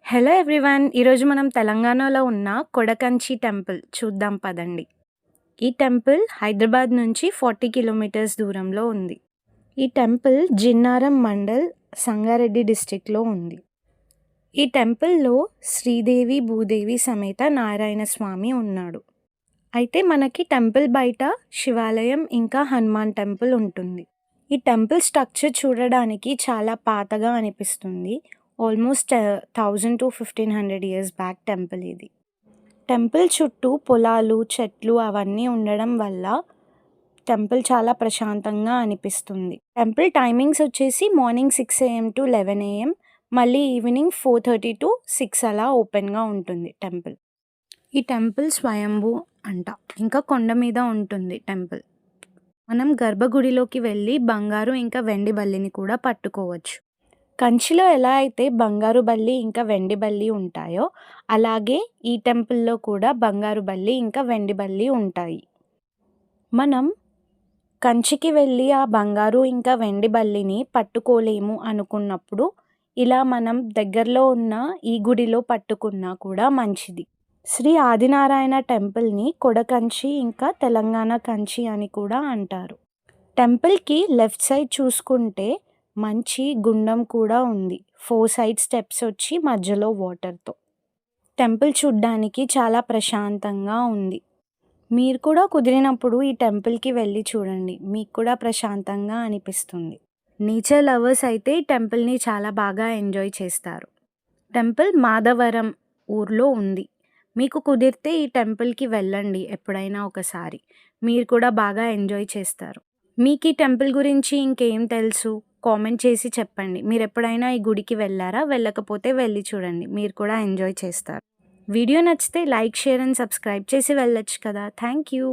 Hello everyone. ఈరోజు మనం తెలంగాణలో ఉన్న కొడకంచి టెంపుల్ చూద్దాం పదండి. ఈ టెంపుల్ హైదరాబాద్ నుంచి 40 కిలోమీటర్స్ దూరంలో ఉంది. ఈ టెంపుల్ జిన్నారం మండల్, సంగారెడ్డి డిస్ట్రిక్ట్లో ఉంది. ఈ టెంపుల్లో శ్రీదేవి భూదేవి సమేత నారాయణ స్వామి ఉన్నాడు. అయితే మనకి టెంపుల్ బయట శివాలయం ఇంకా హనుమాన్ టెంపుల్ ఉంటుంది. ఈ టెంపుల్ స్ట్రక్చర్ చూడడానికి చాలా పాతగా అనిపిస్తుంది. Almost 1000 to 1500 years back temple ఇది. టెంపుల్ చుట్టూ పొలాలు, చెట్లు అవన్నీ ఉండడం వల్ల టెంపుల్ చాలా ప్రశాంతంగా అనిపిస్తుంది. టెంపుల్ టైమింగ్స్ వచ్చేసి మార్నింగ్ 6 AM to 11 AM, మళ్ళీ ఈవినింగ్ 4:30 to 6 అలా ఓపెన్గా ఉంటుంది టెంపుల్. ఈ టెంపుల్ స్వయంభూ అంట, ఇంకా కొండ మీద ఉంటుంది టెంపుల్. మనం గర్భగుడిలోకి వెళ్ళి బంగారు ఇంకా వెండి బల్లిని కూడా పట్టుకోవచ్చు. కంచిలో ఎలా అయితే బంగారు బల్లి ఇంకా వెండి బల్లి ఉంటాయో, అలాగే ఈ టెంపుల్లో కూడా బంగారు బల్లి ఇంకా వెండి బల్లి ఉంటాయి. మనం కంచికి వెళ్ళి ఆ బంగారు ఇంకా వెండి బల్లిని పట్టుకోలేము అనుకున్నప్పుడు ఇలా మనం దగ్గరలో ఉన్న ఈ గుడిలో పట్టుకున్నా కూడా మంచిది. శ్రీ ఆదినారాయణ టెంపుల్ని కొడకంచి ఇంకా తెలంగాణ కంచి అని కూడా అంటారు. టెంపుల్కి లెఫ్ట్ సైడ్ చూసుకుంటే మంచి గుండం కూడా ఉంది. 4 సైడ్ స్టెప్స్ వచ్చి మధ్యలో వాటర్తో. టెంపుల్ చూడ్డానికి చాలా ప్రశాంతంగా ఉంది. మీరు కూడా కుదిరినప్పుడు ఈ టెంపుల్కి వెళ్ళి చూడండి, మీకు కూడా ప్రశాంతంగా అనిపిస్తుంది. నేచర్ లవర్స్ అయితే ఈ టెంపుల్ని చాలా బాగా ఎంజాయ్ చేస్తారు. టెంపుల్ మాధవరం ఊర్లో ఉంది. మీకు కుదిరితే ఈ టెంపుల్కి వెళ్ళండి ఎప్పుడైనా ఒకసారి, మీరు కూడా బాగా ఎంజాయ్ చేస్తారు. మీకు ఈ టెంపుల్ గురించి ఇంకేం తెలుసు కామెంట్ చేసి చెప్పండి. మీరు ఎప్పుడైనా ఈ గుడికి వెళ్ళారా? వెళ్ళకపోతే వెళ్ళి చూడండి, మీరు కూడా ఎంజాయ్ చేస్తారు. వీడియో నచ్చితే లైక్, షేర్ అండ్ సబ్స్క్రైబ్ చేసి వెళ్ళొచ్చు కదా. Thank you.